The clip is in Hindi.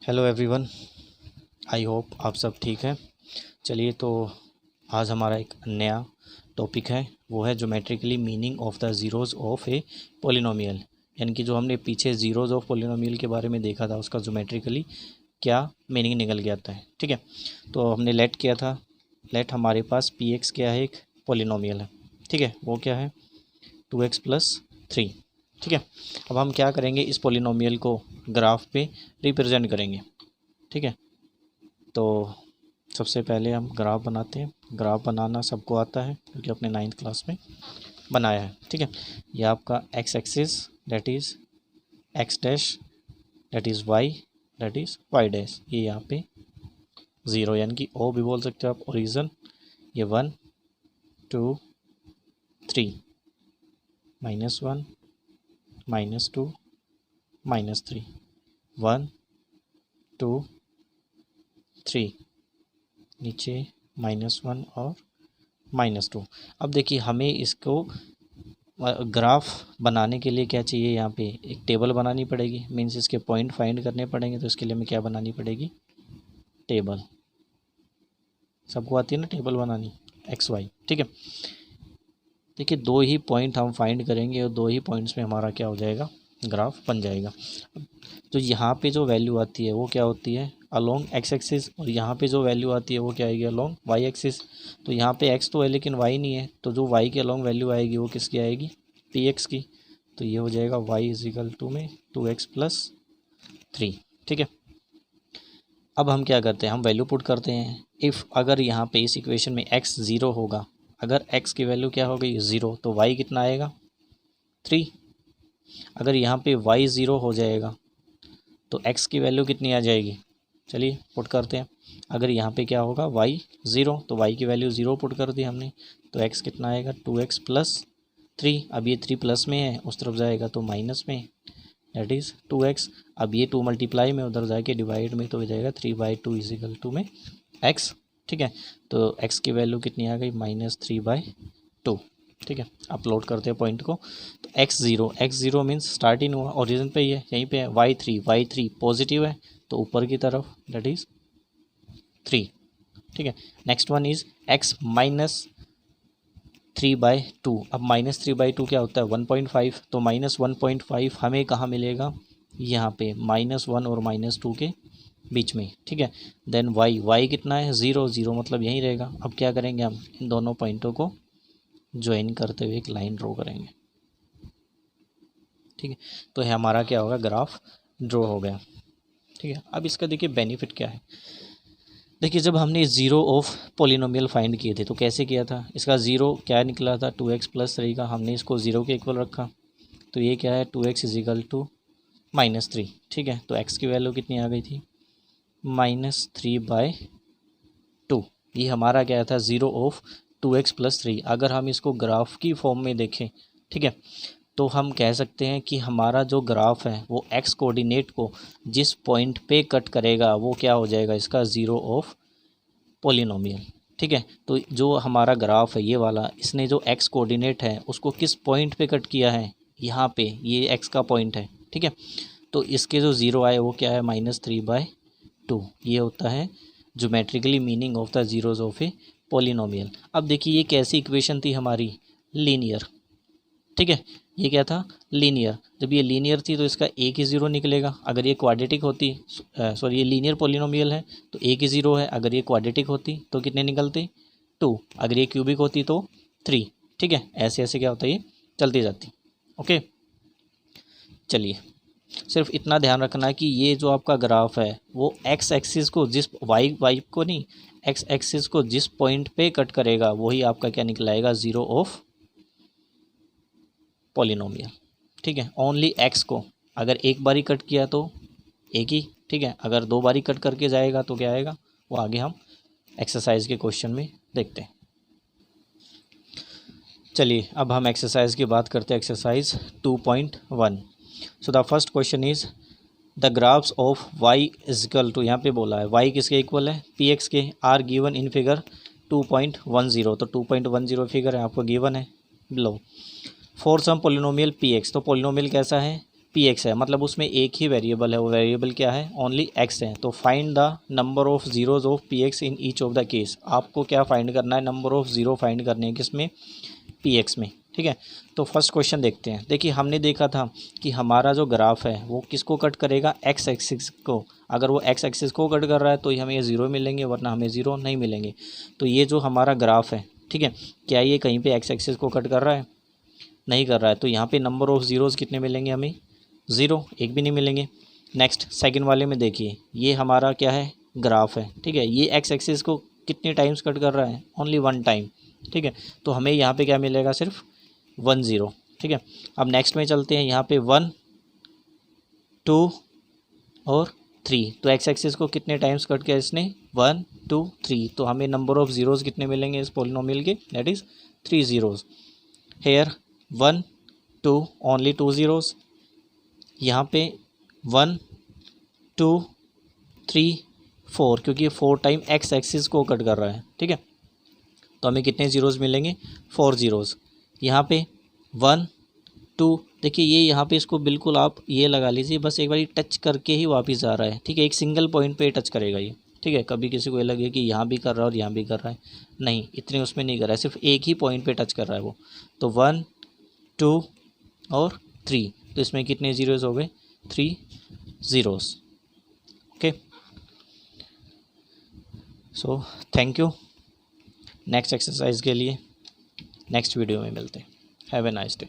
हेलो एवरीवन, आई होप आप सब ठीक हैं। चलिए तो आज हमारा एक नया टॉपिक है, वो है geometrically meaning of the zeros of a polynomial. यानी कि जो हमने पीछे ज़ीरोज़ ऑफ पॉलिनोमियल के बारे में देखा था, उसका ज्योमेट्रिकली क्या मीनिंग निकल के आता है। ठीक है, तो हमने लेट किया था। लेट हमारे पास पी एक्स क्या है, एक पॉलिनोमियल है। ठीक है, वो क्या है 2x+3। ठीक है, अब हम क्या करेंगे, इस पॉलिनोमियल को ग्राफ पे रिप्रेजेंट करेंगे। ठीक है, तो सबसे पहले हम ग्राफ बनाते हैं। ग्राफ बनाना सबको आता है क्योंकि अपने 9th क्लास में बनाया है। ठीक है, यह आपका x axis that is x dash, that is why, that is why dash. ये यहाँ पे 0 यानी कि ओ भी बोल सकते हो आप, ओरिजन। ये 1 2 3, -1 -2 -3, 1 2 3, नीचे -1 और -2। अब देखिए, हमें इसको ग्राफ बनाने के लिए क्या चाहिए, यहाँ पे एक टेबल बनानी पड़ेगी। मीन्स इसके पॉइंट फाइंड करने पड़ेंगे, तो इसके लिए हमें क्या बनानी पड़ेगी, टेबल। सबको आती है ना टेबल बनानी, एक्स वाई। ठीक है, देखिए दो ही पॉइंट हम फाइंड करेंगे और दो ही पॉइंट्स में हमारा क्या हो जाएगा, ग्राफ बन जाएगा। तो यहाँ पे जो वैल्यू आती है वो क्या होती है, अलोंग एक्स एक्सिस, और यहाँ पे जो वैल्यू आती है वो क्या आएगी, अलोंग वाई एक्सिस। तो यहाँ पे एक्स तो है लेकिन वाई नहीं है, तो जो वाई के अलोंग वैल्यू आएगी वो किसकी आएगी, पी एक्स की। तो ये हो जाएगा वाई इजिकल टू में 2x+3। ठीक है, अब हम क्या करते हैं, हम वैल्यू पुट करते हैं। इफ़ अगर यहाँ पे इस इक्वेशन में x 0 होगा, अगर x की वैल्यू क्या हो गई 0, तो y कितना आएगा 3। अगर यहाँ पे y 0 हो जाएगा तो x की वैल्यू कितनी आ जाएगी, चलिए पुट करते हैं। अगर यहाँ पे क्या होगा y 0, तो y की वैल्यू 0 पुट कर दी हमने, तो x कितना आएगा 2x+3। अब ये 3 प्लस में है, उस तरफ जाएगा तो माइनस में, दैट इज़ 2x। अब ये 2 मल्टीप्लाई में उधर जाके डिवाइड में, तो हो जाएगा 3/2 इजिकल टू में x। ठीक है, तो x की वैल्यू कितनी आ गई, -3/2। ठीक है, अपलोड करते हैं पॉइंट को। तो x0 मीन्स स्टार्ट इन हुआ, ओरिजिन पे ही है, यहीं पे है। y3 पॉजिटिव है, तो ऊपर की तरफ, दैट इज़ 3। ठीक है, नेक्स्ट वन इज़ x -3/2। अब -3/2 क्या होता है 1.5, तो -1.5 हमें कहाँ मिलेगा, यहाँ पे -1 और -2 के बीच में। ठीक है, देन y कितना है 0 मतलब यहीं रहेगा। अब क्या करेंगे, हम इन दोनों पॉइंटों को ज्वाइन करते हुए एक लाइन ड्रॉ करेंगे। ठीक है, तो है हमारा क्या होगा, ग्राफ ड्रॉ हो गया। ठीक है, अब इसका देखिए बेनिफिट क्या है। देखिए, जब हमने ज़ीरो ऑफ पॉलिनोमियल फाइंड किए थे तो कैसे किया था, इसका ज़ीरो क्या निकला था 2x+3 का, हमने इसको ज़ीरो के इक्वल रखा। तो ये क्या है 2x इजिकल टू -3। ठीक है, तो x की वैल्यू कितनी आ गई थी, -3/2। ये हमारा क्या था, ज़ीरो ऑफ 2x+3। अगर हम इसको ग्राफ की फॉर्म में देखें, ठीक है, तो हम कह सकते हैं कि हमारा जो ग्राफ है वो x कोऑर्डिनेट को जिस पॉइंट पे कट करेगा वो क्या हो जाएगा, इसका ज़ीरो ऑफ पॉलिनोमियल। ठीक है, तो जो हमारा ग्राफ है ये वाला, इसने जो x कोऑर्डिनेट है उसको किस पॉइंट पे कट किया है, यहाँ पे, ये x का पॉइंट है। ठीक है, तो इसके जो ज़ीरो आए वो क्या है -3/2। ये होता है geometrically meaning of the zeros of a polynomial. अब देखिए ये कैसी इक्वेशन थी हमारी, लीनियर। ठीक है, ये क्या था, लीनियर। जब ये लीनियर थी तो इसका एक ही ज़ीरो निकलेगा। अगर ये क्वाड्रेटिक होती, सॉरी ये लीनियर पॉलिनोमियल है तो एक ही ज़ीरो है। अगर ये क्वाड्रेटिक होती तो कितने निकलते 2। अगर ये क्यूबिक होती तो 3। ठीक है, ऐसे ऐसे क्या होता है, ये चलती जाती। ओके, चलिए सिर्फ इतना ध्यान रखना है कि ये जो आपका ग्राफ है वो एक्स एक्सिस को जिस वाई को नहीं, एक्स एक्सिस को जिस पॉइंट पे कट करेगा वही आपका क्या निकलाएगा, ज़ीरो ऑफ पॉलिनोमियल। ठीक है, ओनली एक्स को अगर एक बारी कट किया तो एक ही। ठीक है, अगर दो बारी कट करके जाएगा तो क्या आएगा, वो आगे हम एक्सरसाइज के क्वेश्चन में देखते हैं। चलिए अब हम एक्सरसाइज की बात करते हैं, exercise 2.1। So the first question is the graphs of y equal to, यहाँ पे बोला है y किसके इक्वल है, पी एक्स के, आर गिवन इन फिगर 2.10। तो 2.10 फिगर है आपको गिवन है below. For some polynomial P X, तो पोलिनोमियल कैसा है पी एक्स है, मतलब उसमें एक ही वेरिएबल है, वो वेरिएबल क्या है, ओनली एक्स है। तो find the number of zeros of P x in each of the case. आपको क्या फाइंड करना है, नंबर ऑफ ज़ीरो फाइंड करने हैं किसमें, पी एक्स में, ठीक है। तो फर्स्ट क्वेश्चन देखते हैं। देखिए हमने देखा था कि हमारा जो ग्राफ है वो किसको कट करेगा, एक्स एक्सिस को। अगर वो एक्स एक्सिस को कट कर रहा है तो हमें ये ज़ीरो मिलेंगे, वरना हमें ज़ीरो नहीं मिलेंगे। तो ये जो हमारा ग्राफ है, ठीक है, क्या ये कहीं पे एक्स एक्सिस को कट कर रहा है, नहीं कर रहा है। तो यहाँ पे नंबर ऑफ़ ज़ीरोज़ कितने मिलेंगे हमें, ज़ीरो, एक भी नहीं मिलेंगे। नेक्स्ट सेकंड वाले में देखिए, ये हमारा क्या है, ग्राफ है, ठीक है। ये एक्स एक्सिस को कितने टाइम्स कट कर रहा है, ओनली वन टाइम, ठीक है। तो हमें यहाँ पे क्या मिलेगा, सिर्फ 1 0, ठीक है। अब नेक्स्ट में चलते हैं, यहाँ पे 1 2 और 3। तो एक्स एक्सिस को कितने टाइम्स कट किया इसने, 1 2 3। तो हमें नंबर ऑफ़ ज़ीरोज़ कितने मिलेंगे इस पॉलिनोमियल के, that is 3 zeros. Here 1 2 only 2 zeros. यहाँ पे 1 2 3 4, क्योंकि ये 4 टाइम एक्स एक्सिस को कट कर रहा है, ठीक है। तो हमें कितने ज़ीरोज़ मिलेंगे, 4 ज़ीरोज़। यहाँ पे 1 2, देखिए ये यहाँ पे इसको बिल्कुल आप ये लगा लीजिए, बस एक बार टच करके ही वापस आ रहा है, ठीक है। एक सिंगल पॉइंट पे टच करेगा ये, ठीक है। कभी किसी को ये लगे कि यहाँ भी कर रहा है और यहाँ भी कर रहा है, नहीं, इतने उसमें नहीं कर रहा है, सिर्फ एक ही पॉइंट पे टच कर रहा है वो। तो 1 2 और 3, तो इसमें कितने ज़ीरोज़ हो गए, 3 zeros, okay. So thank you. Next exercise के लिए नेक्स्ट वीडियो में मिलते हैं। Have a nice day.